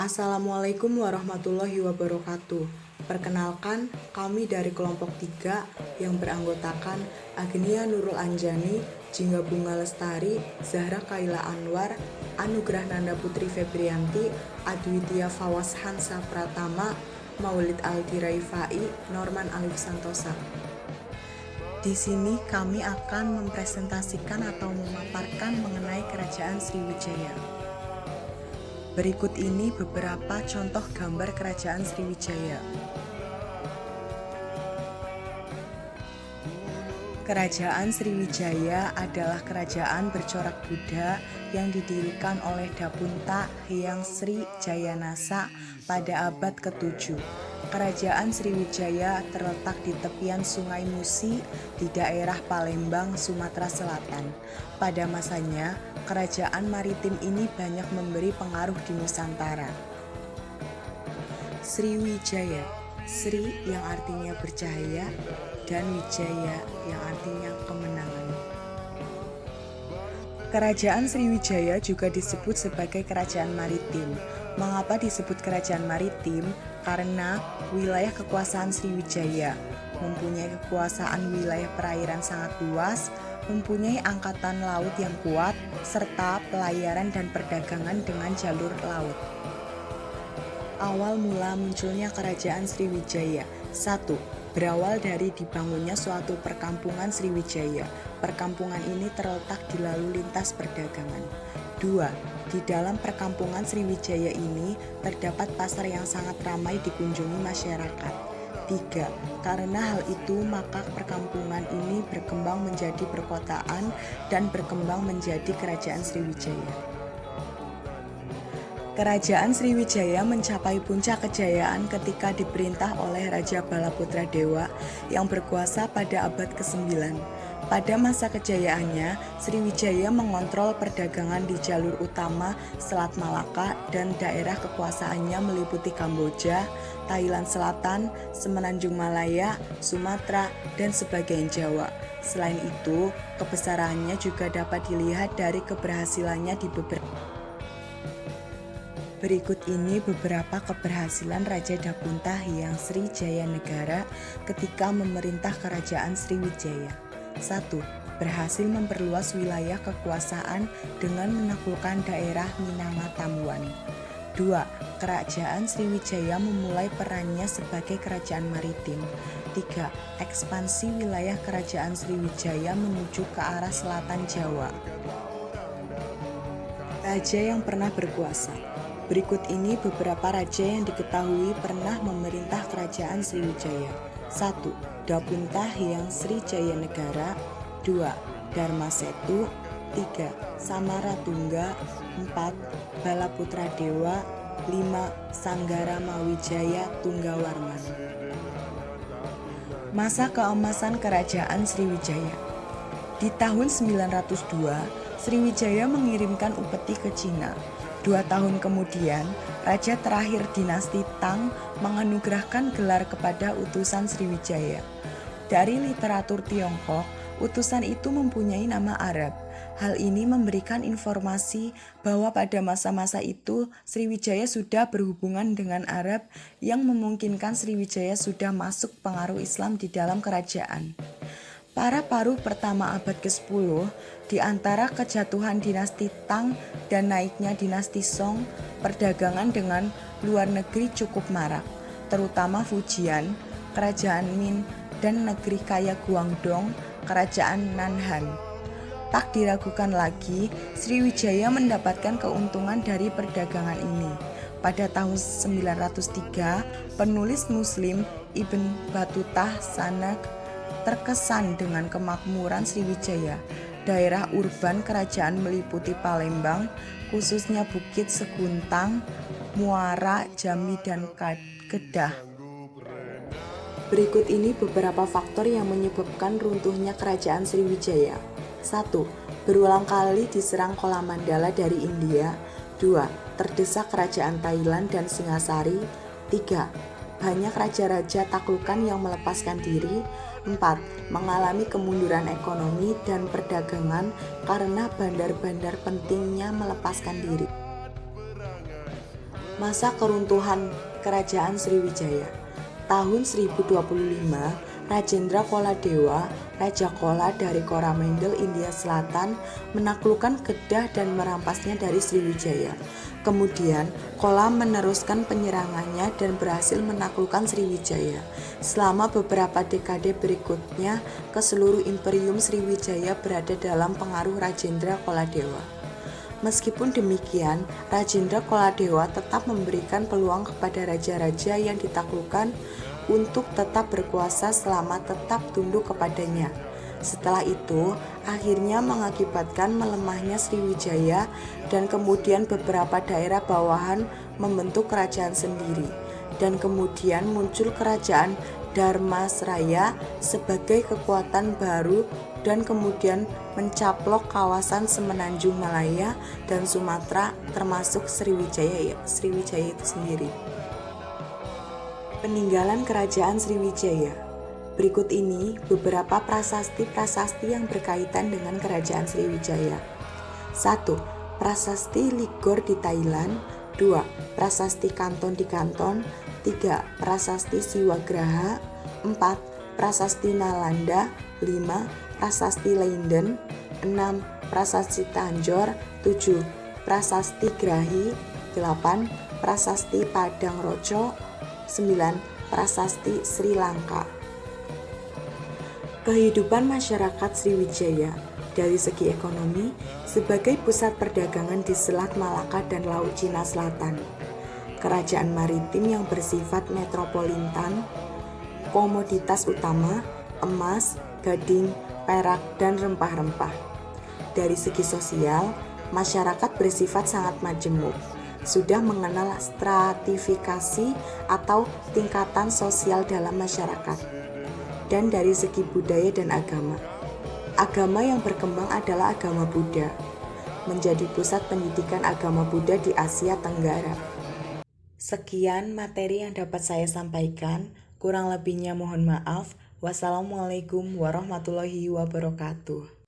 Assalamualaikum warahmatullahi wabarakatuh. Perkenalkan, kami dari kelompok 3 yang beranggotakan Agnia Nurul Anjani, Jingga Bunga Lestari, Zahra Kaila Anwar, Anugrah Nanda Putri Febrianti, Adwitya Fawas Hansa Pratama, Maulid Aldira Ifai, Norman Alif Santosa. Di sini kami akan mempresentasikan atau memaparkan mengenai Kerajaan Sriwijaya. Berikut ini beberapa contoh gambar Kerajaan Sriwijaya. Kerajaan Sriwijaya adalah kerajaan bercorak Buddha yang didirikan oleh Dapunta Hyang Sri Jayanasa pada abad ke-7. Kerajaan Sriwijaya terletak di tepian Sungai Musi di daerah Palembang, Sumatera Selatan. Pada masanya, kerajaan maritim ini banyak memberi pengaruh di Nusantara. Sriwijaya, Sri yang artinya bercahaya dan Wijaya yang artinya kemenangan. Kerajaan Sriwijaya juga disebut sebagai kerajaan maritim. Mengapa disebut kerajaan maritim? Karena wilayah kekuasaan Sriwijaya mempunyai kekuasaan wilayah perairan sangat luas, mempunyai angkatan laut yang kuat, serta pelayaran dan perdagangan dengan jalur laut. Awal mula munculnya kerajaan Sriwijaya. 1. Berawal dari dibangunnya suatu perkampungan Sriwijaya. Perkampungan ini terletak di lalu lintas perdagangan. 2. Di dalam perkampungan Sriwijaya ini terdapat pasar yang sangat ramai dikunjungi masyarakat. 3. Karena hal itu maka perkampungan ini berkembang menjadi perkotaan dan berkembang menjadi kerajaan Sriwijaya. Kerajaan Sriwijaya mencapai puncak kejayaan ketika diperintah oleh Raja Balaputra Dewa yang berkuasa pada abad ke-9. Pada masa kejayaannya, Sriwijaya mengontrol perdagangan di jalur utama Selat Malaka dan daerah kekuasaannya meliputi Kamboja, Thailand Selatan, Semenanjung Malaya, Sumatera, dan sebagian Jawa. Selain itu, kebesarannya juga dapat dilihat dari keberhasilannya di beberapa. Berikut ini beberapa keberhasilan Raja Dapunta Hyang Sri Jayanegara ketika memerintah Kerajaan Sriwijaya. 1. Berhasil memperluas wilayah kekuasaan dengan menaklukkan daerah Minangatamuan. 2. Kerajaan Sriwijaya memulai perannya sebagai kerajaan maritim. 3. Ekspansi wilayah Kerajaan Sriwijaya menuju ke arah selatan Jawa. Raja yang pernah berkuasa. Berikut ini beberapa raja yang diketahui pernah memerintah Kerajaan Sriwijaya. 1. Dapunta Hyang Sri Jayanegara. 2. Dharmasetu. 3. Samaratungga. 4. Balaputra Dewa. 5. Sanggara Mawijaya Tunggawarman. Masa keemasan Kerajaan Sriwijaya. Di tahun 902, Sriwijaya mengirimkan upeti ke Cina. 2 tahun kemudian, Raja terakhir dinasti Tang menganugerahkan gelar kepada utusan Sriwijaya. Dari literatur Tiongkok, utusan itu mempunyai nama Arab. Hal ini memberikan informasi bahwa pada masa-masa itu Sriwijaya sudah berhubungan dengan Arab yang memungkinkan Sriwijaya sudah masuk pengaruh Islam di dalam kerajaan. Para paruh pertama abad ke-10, di antara kejatuhan dinasti Tang dan naiknya dinasti Song, perdagangan dengan luar negeri cukup marak, terutama Fujian, kerajaan Min, dan negeri kaya Guangdong, kerajaan Nanhan. Tak diragukan lagi, Sriwijaya mendapatkan keuntungan dari perdagangan ini. Pada tahun 903, penulis Muslim Ibn Battuta Sanak terkesan dengan kemakmuran Sriwijaya. Daerah urban kerajaan meliputi Palembang, khususnya Bukit Seguntang, Muara, Jambi, dan Kedah. Berikut ini beberapa faktor yang menyebabkan runtuhnya Kerajaan Sriwijaya. 1. Berulang kali diserang Kolamandala dari India. 2. Terdesak Kerajaan Thailand dan Singasari. 3. Banyak raja-raja taklukan yang melepaskan diri. 4. Mengalami kemunduran ekonomi dan perdagangan karena bandar-bandar pentingnya melepaskan diri. Masa keruntuhan Kerajaan Sriwijaya. Tahun 1025, Rajendra Koladewa, Raja Kola dari Coromandel, India Selatan, menaklukkan Kedah dan merampasnya dari Sriwijaya. Kemudian, Kola meneruskan penyerangannya dan berhasil menaklukkan Sriwijaya. Selama beberapa dekade berikutnya, ke seluruh Imperium Sriwijaya berada dalam pengaruh Rajendra Koladewa. Meskipun demikian, Rajendra Koladewa tetap memberikan peluang kepada raja-raja yang ditaklukkan untuk tetap berkuasa selama tetap tunduk kepadanya. Setelah itu, akhirnya mengakibatkan melemahnya Sriwijaya dan kemudian beberapa daerah bawahan membentuk kerajaan sendiri. Dan kemudian muncul kerajaan Dharmasraya sebagai kekuatan baru dan kemudian mencaplok kawasan Semenanjung Malaya dan Sumatera termasuk Sriwijaya itu sendiri. Peninggalan Kerajaan Sriwijaya. Berikut ini beberapa prasasti-prasasti yang berkaitan dengan Kerajaan Sriwijaya. 1. Prasasti Ligor di Thailand. 2. Prasasti Kanton di Kanton. 3. Prasasti Siwagraha. 4. Prasasti Nalanda. 5. Prasasti Leiden. 6. Prasasti Tanjor. 7. Prasasti Grahi. 8. Prasasti Padang Roco. 9. Prasasti Sri Lanka. Kehidupan masyarakat Sriwijaya dari segi ekonomi sebagai pusat perdagangan di Selat Malaka dan Laut Cina Selatan. Kerajaan maritim yang bersifat metropolitan, komoditas utama, emas, gading, perak, dan rempah-rempah. Dari segi sosial, masyarakat bersifat sangat majemuk, sudah mengenal stratifikasi atau tingkatan sosial dalam masyarakat. Dan dari segi budaya dan agama yang berkembang adalah agama Buddha, menjadi pusat pendidikan agama Buddha di Asia Tenggara. Sekian materi yang dapat saya sampaikan, kurang lebihnya mohon maaf. Wassalamualaikum warahmatullahi wabarakatuh.